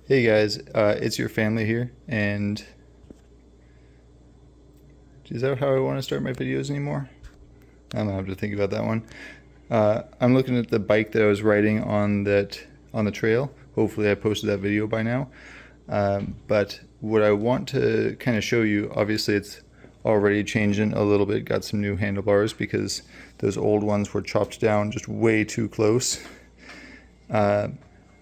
Hey guys, it's your family here, and is that how I want to start my videos anymore? I'm gonna have to think about that one. I'm looking at the bike that I was riding on the trail. Hopefully, I posted that video by now. But what I want to kind of show you, obviously, it's already changing a little bit. Got some new handlebars because those old ones were chopped down just way too close.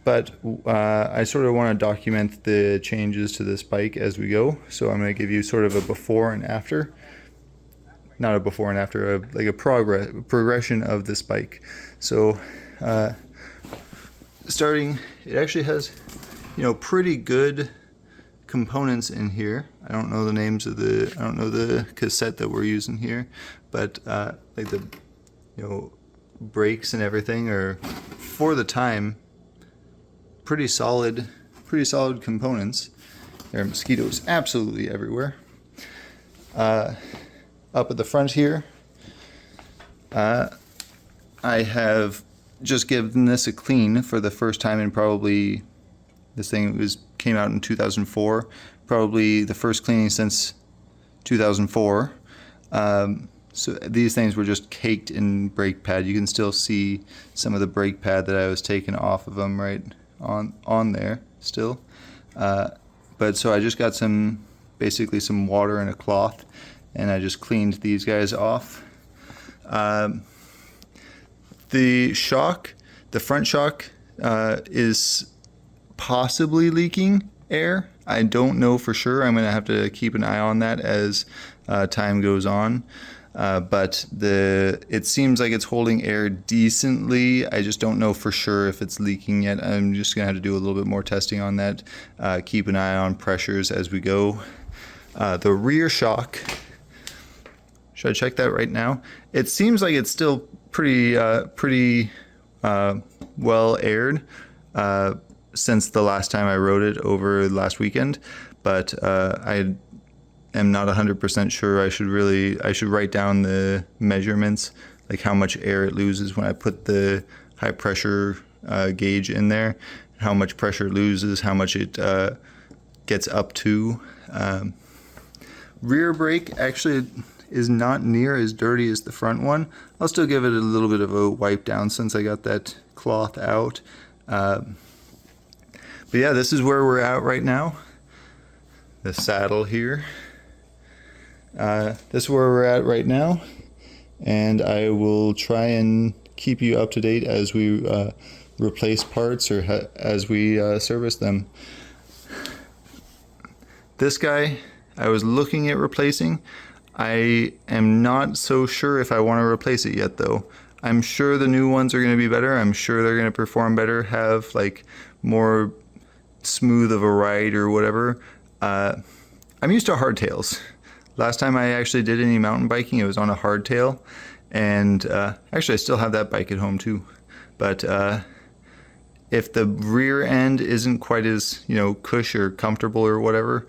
But I sort of want to document the changes to this bike as we go. So I'm going to give you sort of a before and after. Not a before and after, like a progression of this bike. So starting, it actually has, pretty good components in here. I don't know the names of I don't know the cassette that we're using here, but like the, brakes and everything are, for the time, pretty solid components. There are mosquitoes absolutely everywhere. Up at the front here, I have just given this a clean for the first time in probably, this thing came out in 2004, probably the first cleaning since 2004. So these things were just caked in brake pad. You can still see some of the brake pad that I was taking off of them right on there still. But so I just got basically some water and a cloth, and I just cleaned these guys off. The front shock is possibly leaking air. I don't know for sure. I'm going to have to keep an eye on that as time goes on. But it seems like it's holding air decently. I just don't know for sure if it's leaking yet. I'm just gonna have to do a little bit more testing on that. Keep an eye on pressures as we go. The rear shock, should I check that right now? It seems like it's still pretty well aired since the last time I rode it over last weekend, but I am not 100% sure. I should write down the measurements, like how much air it loses when I put the high pressure gauge in there, how much pressure it loses, how much it gets up to. Rear brake actually is not near as dirty as the front one. I'll still give it a little bit of a wipe down since I got that cloth out. But yeah, this is where we're at right now. The saddle here. This is where we're at right now, and I will try and keep you up to date as we replace parts or as we service them. This guy I was looking at replacing. I am not so sure if I want to replace it yet though. I'm sure the new ones are going to be better. I'm sure they're going to perform better, have like more smooth of a ride or whatever. I'm used to hardtails. Last time I actually did any mountain biking, it was on a hardtail, and actually I still have that bike at home too. But if the rear end isn't quite as cush or comfortable or whatever,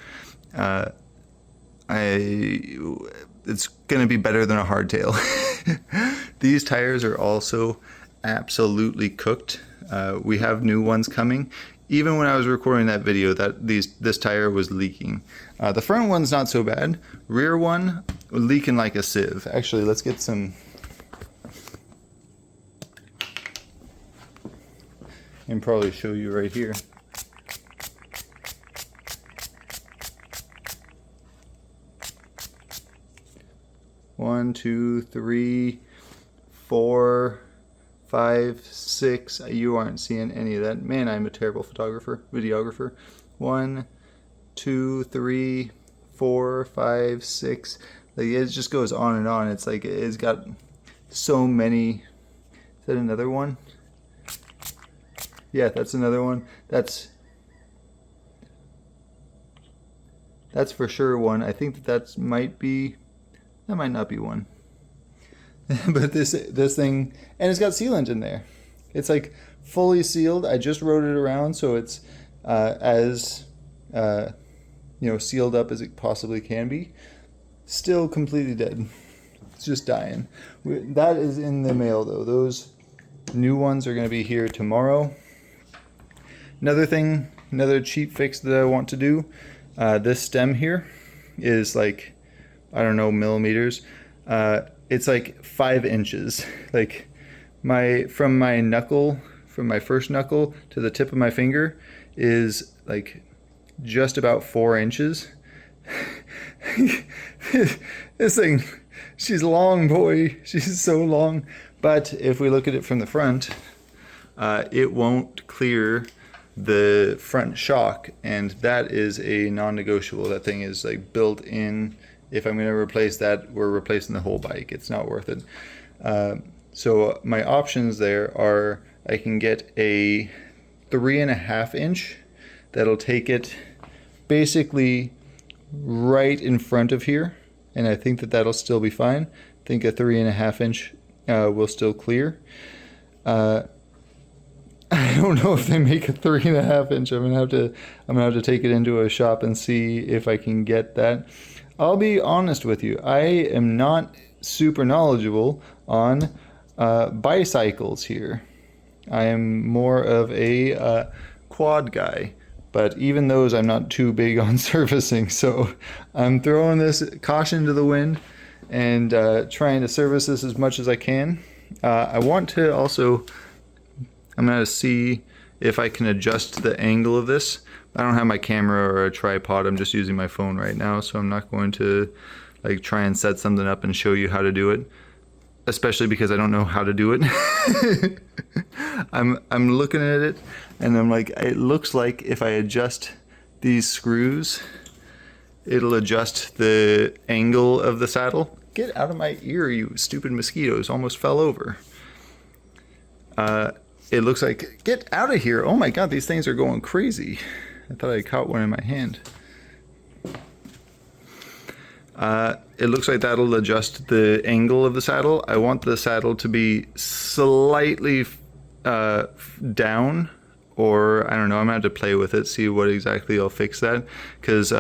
it's gonna be better than a hardtail. These tires are also absolutely cooked. We have new ones coming. Even when I was recording that video, this tire was leaking. The front one's not so bad. Rear one, leaking like a sieve. Actually, let's get some. I can probably show you right here. One, two, three, 4, 5, 6. You aren't seeing any of that. Man, I'm a terrible videographer. 1, 2, 3, 4, 5, 6. Like it just goes on and on. It's like it's got so many. Is that another one? Yeah, that's another one. That's for sure one. I think that might not be one. But this thing, and it's got sealant in there. It's like fully sealed. I just rode it around, so it's as sealed up as it possibly can be. Still completely dead. It's just dying. That is in the mail though. Those new ones are going to be here tomorrow. Another thing, another cheap fix that I want to do. This stem here is like, I don't know, millimeters. It's like 5 inches. Like from my first knuckle to the tip of my finger is like just about 4 inches. This thing, she's long, boy. She's so long. But if we look at it from the front, it won't clear the front shock, and that is a non-negotiable. That thing is like built in. If I'm going to replace that, we're replacing the whole bike. It's not worth it. So my options there are, I can get a 3.5 inch that'll take it basically right in front of here, and I think that that'll still be fine. I think a 3.5 inch will still clear. I don't know if they make a 3.5 inch. I'm gonna have to take it into a shop and see if I can get that. I'll be honest with you, I am not super knowledgeable on bicycles here. I am more of a quad guy, but even those I'm not too big on servicing, so I'm throwing this caution to the wind and trying to service this as much as I can. I want to also, I'm going to see if I can adjust the angle of this. I don't have my camera or a tripod, I'm just using my phone right now, so I'm not going to like try and set something up and show you how to do it, especially because I don't know how to do it. I'm looking at it and I'm like, it looks like if I adjust these screws, it'll adjust the angle of the saddle. Get out of my ear, you stupid mosquitoes, almost fell over. It looks like, get out of here. Oh my God, these things are going crazy. I thought I caught one in my hand. It looks like that'll adjust the angle of the saddle. I want the saddle to be slightly down, or I don't know, I'm gonna have to play with it, see what exactly will fix that, because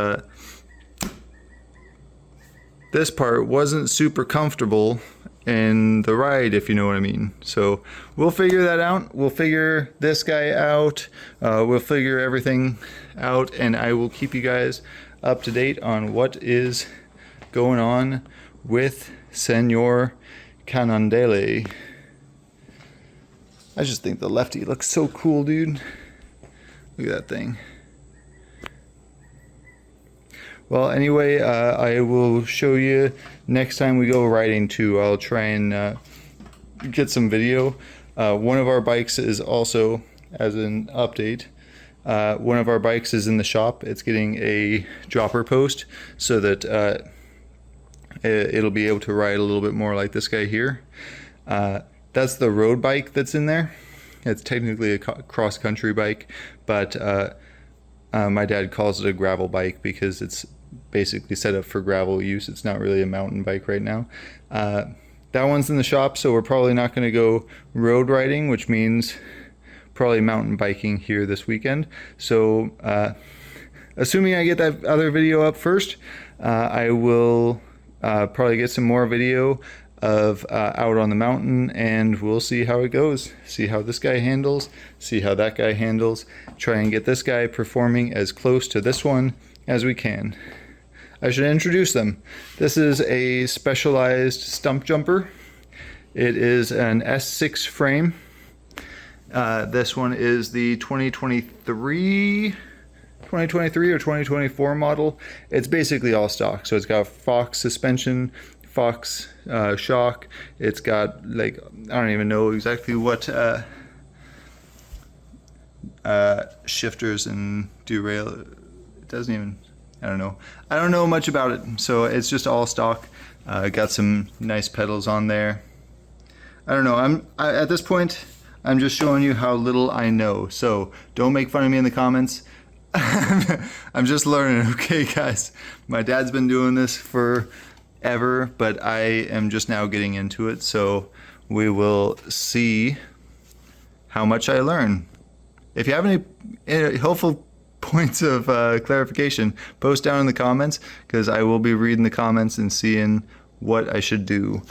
this part wasn't super comfortable in the ride, if you know what I mean. So we'll figure that out. We'll figure this guy out. We'll figure everything out, and I will keep you guys up to date on what is going on with Senor Cannondale. I just think the Lefty looks so cool, dude. Look at that thing. Well, anyway, I will show you next time we go riding too. I'll try and get some video. One of our bikes is also, as an update, one of our bikes is in the shop. It's getting a dropper post so that it'll be able to ride a little bit more like this guy here. That's the road bike that's in there. It's technically a cross-country bike, but my dad calls it a gravel bike because it's basically set up for gravel use. It's not really a mountain bike right now. That one's in the shop, so we're probably not going to go road riding, which means probably mountain biking here this weekend. So assuming I get that other video up first, I will probably get some more video of out on the mountain, and we'll see how it goes. See how this guy handles, see how that guy handles, try and get this guy performing as close to this one as we can. I should introduce them. This is a Specialized stump jumper. It is an S6 frame. This one is the 2023 or 2024 model. It's basically all stock. So it's got Fox suspension, Fox shock. It's got, like, I don't even know exactly what shifters and derail. It doesn't even, I don't know. I don't know much about it. So it's just all stock. Got some nice pedals on there. I don't know. At this point, I'm just showing you how little I know. So don't make fun of me in the comments. I'm just learning, okay, guys? My dad's been doing this forever, but I am just now getting into it. So we will see how much I learn. If you have any helpful points of clarification, post down in the comments, because I will be reading the comments and seeing what I should do,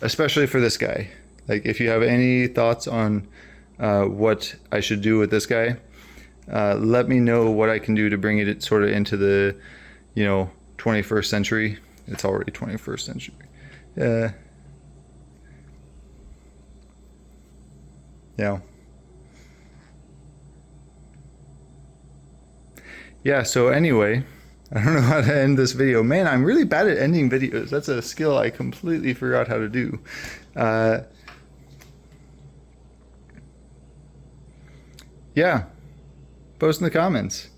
especially for this guy. Like, if you have any thoughts on what I should do with this guy, Let me know what I can do to bring it sort of into the, 21st century. It's already 21st century. Yeah. Yeah, so anyway, I don't know how to end this video. Man, I'm really bad at ending videos. That's a skill I completely forgot how to do. Yeah, post in the comments.